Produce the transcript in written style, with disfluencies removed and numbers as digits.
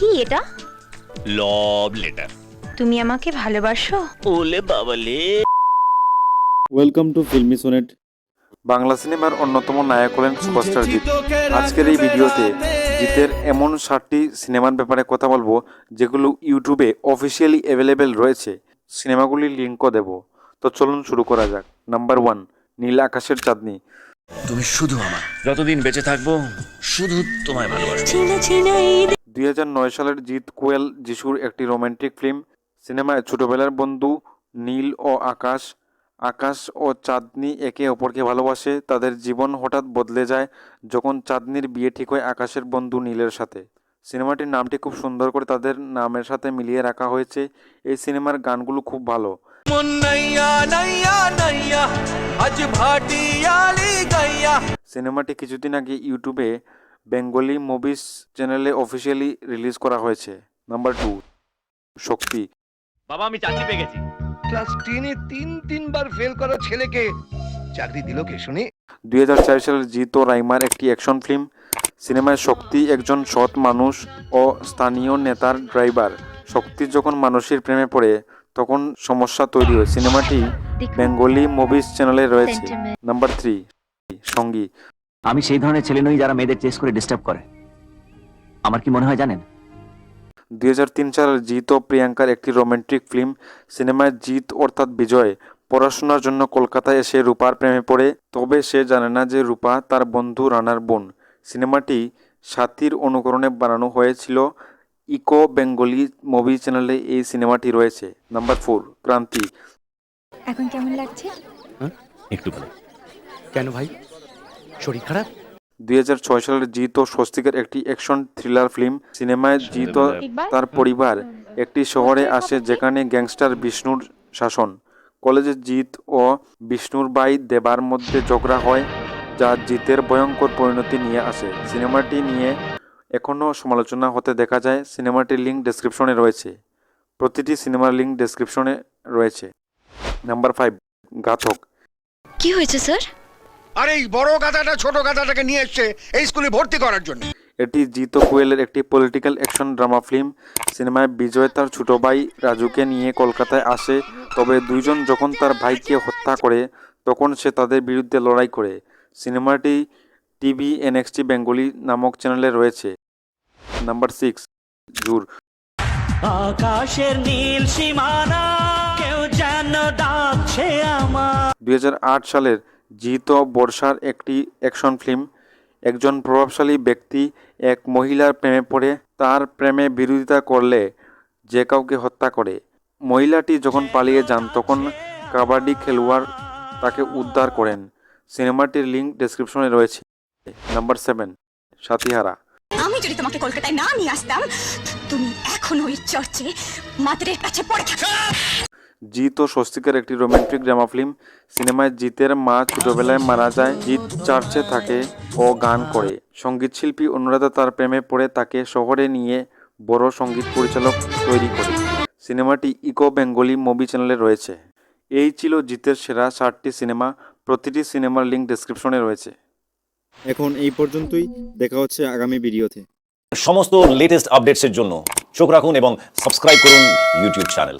কি এটা? Love letter. তুমি আমাকে ভালোবাসো? ওলে বাবালে। Welcome to filmy sonnet. বাংলা সিনেমার অন্যতম নায়ক হলেন সুপারস্টার জিৎ। আজকের এই ভিডিওতে জিতের এমন 7টি সিনেমার ব্যাপারে কথা বলবো যেগুলো ইউটিউবে অফিসিয়ালি অ্যাভেলেবেল রয়েছে। সিনেমাগুলির লিঙ্কও দেব। তো চলুন শুরু করা যাক। নাম্বার 1, নীল আকাশের চাঁদনি। তুমি শুধু আমার, যতদিন বেঁচে থাকবো শুধু তোমায় ভালোবাসবো। 2009 সালের জিৎ কোয়েল যিশুর একটি রোমান্টিক ফিল্ম। সিনেমায় ছোটবেলার বন্ধু নীল ও আকাশ, আকাশ ও চাঁদনি একে অপরকে ভালোবাসে। তাদের জীবন হঠাৎ বদলে যায় যখন চাঁদনির বিয়ে ঠিক হয় আকাশের বন্ধু নীলের সাথে। সিনেমাটির নামটি খুব সুন্দর করে তাদের নামের সাথে মিলিয়ে রাখা হয়েছে। এই সিনেমার গানগুলো খুব ভালো। সিনেমাটি কিছুদিন আগে ইউটিউবে বেঙ্গলি মুভিজ চ্যানেলে অফিসিয়ালি রিলিজ করা হয়েছে। নাম্বার 2, শক্তি। বাবা আমি চাকরি পেয়ে গেছি। ক্লাস 10-এ তিনবার ফেল করা ছেলেকে চাকরি দিল কে শুনি? 2004 সালের জিৎ ও রাইমার একটি অ্যাকশন ফিল্ম। সিনেমায় শক্তি একজন সৎ মানুষ ও স্থানীয় নেতার ড্রাইভার। শক্তি যখন মানুষের প্রেমে পড়ে তখন সমস্যা তৈরি হয়। সিনেমাটি বেঙ্গলি মুভিজ চ্যানেলে রয়েছে। নাম্বার 3, সঙ্গী। আমি সেই ধরনের ছেলে নই যারা মেয়েদের চেস করে ডিস্টার্ব করে। আমার কি মনে হয় জানেন? 2003 সালের জিৎ ও প্রিয়াঙ্কার একটি রোমান্টিক ফিল্ম। সিনেমায় জিৎ অর্থাৎ বিজয় পড়াশোনার জন্য কলকাতায় এসে রূপার প্রেমে পড়ে, তবে সে জানে না যে রূপা তার বন্ধু রানার বোন। সিনেমাটি সাথীর অনুকরণে বানানো হয়েছিল। ইকো বেঙ্গলি মুভি চ্যানেলে এই সিনেমাটি রয়েছে। নাম্বার 4, ক্রান্তি। এখন কেমন লাগছে? একটু ভালো। কেন ভাই, শরীর খারাপ? 2006 সালের জিৎ ও স্বস্তিকের একটি অ্যাকশন থ্রিলার ফিল্ম। সিনেমায় জিৎ ও তার পরিবার একটি শহরে আসে যেখানে গ্যাংস্টার বিষ্ণুর শাসন। কলেজে জিৎ ও বিষ্ণুর ভাই দেবার মধ্যে ঝগড়া হয় যা জিতের ভয়ঙ্কর পরিণতি নিয়ে আসে। সিনেমাটি নিয়ে এখনও সমালোচনা হতে দেখা যায়। সিনেমাটির লিঙ্ক ডেসক্রিপশনে রয়েছে। প্রতিটি সিনেমার লিঙ্ক ডেসক্রিপশনে রয়েছে। নাম্বার 5, ঘাতক। কি হয়েছে স্যার? আরে এই বড় গাধাটা ছোট গাধাটাকে নিয়ে এসেছে এই স্কুলে ভর্তি করার জন্য। এটি জিৎ ও কোয়েলের একটি পলিটিক্যাল অ্যাকশন ড্রামা ফিল্ম। সিনেমায় বিজয় তার ছোট ভাই রাজুকে নিয়ে কলকাতায় আসে, তবে দুইজন যখন তার ভাইকে হত্যা করে তখন সে তাদের বিরুদ্ধে লড়াই করে। সিনেমাটি টিভি NXT বেঙ্গলি নামক চ্যানেলে রয়েছে। নাম্বার 6, জুর। আকাশের নীল সীমানা কেউ যেন ডাকছে আমার। 2008 সালের জিৎ ও বর্ষার একটি অ্যাকশন ফিল্ম। একজন প্রভাবশালী ব্যক্তি এক মহিলার প্রেমে পড়ে তার প্রেমে বিরোধিতা করলে যে কাউকে হত্যা করে। মহিলাটি যখন পালিয়ে যান তখন কাবাডি খেলোয়াড় তাকে উদ্ধার করেন। সিনেমাটির লিঙ্ক ডেসক্রিপশনে রয়েছে। নাম্বার 7, সাথীহারা। আমি যদি তোমাকে কলকাতায় না নিয়ে আসতাম তুমি এখন ওই চর্চে মাতরের কাছে পড়ে থাকতে। জিৎ ও স্বস্তিকের একটি রোমান্টিক ড্রামা ফিল্ম। সিনেমায় জিতের মা ছোটবেলায় মারা যায়। জিৎ চার্চে থাকে ও গান করে। সঙ্গীতশিল্পী অনুরাধা তার প্রেমে পড়ে তাকে শহরে নিয়ে বড় সঙ্গীত পরিচালক তৈরি করে। সিনেমাটি ইকো বেঙ্গলি মুভি চ্যানেলে রয়েছে। এই ছিল জিতের সেরা 7টি সিনেমা। প্রতিটি সিনেমার লিঙ্ক ডেসক্রিপশনে রয়েছে। এখন এই পর্যন্তই, দেখা হচ্ছে আগামী ভিডিওতে। সমস্ত লেটেস্ট আপডেটসের জন্য চোখ রাখুন এবং সাবস্ক্রাইব করুন ইউটিউব চ্যানেল।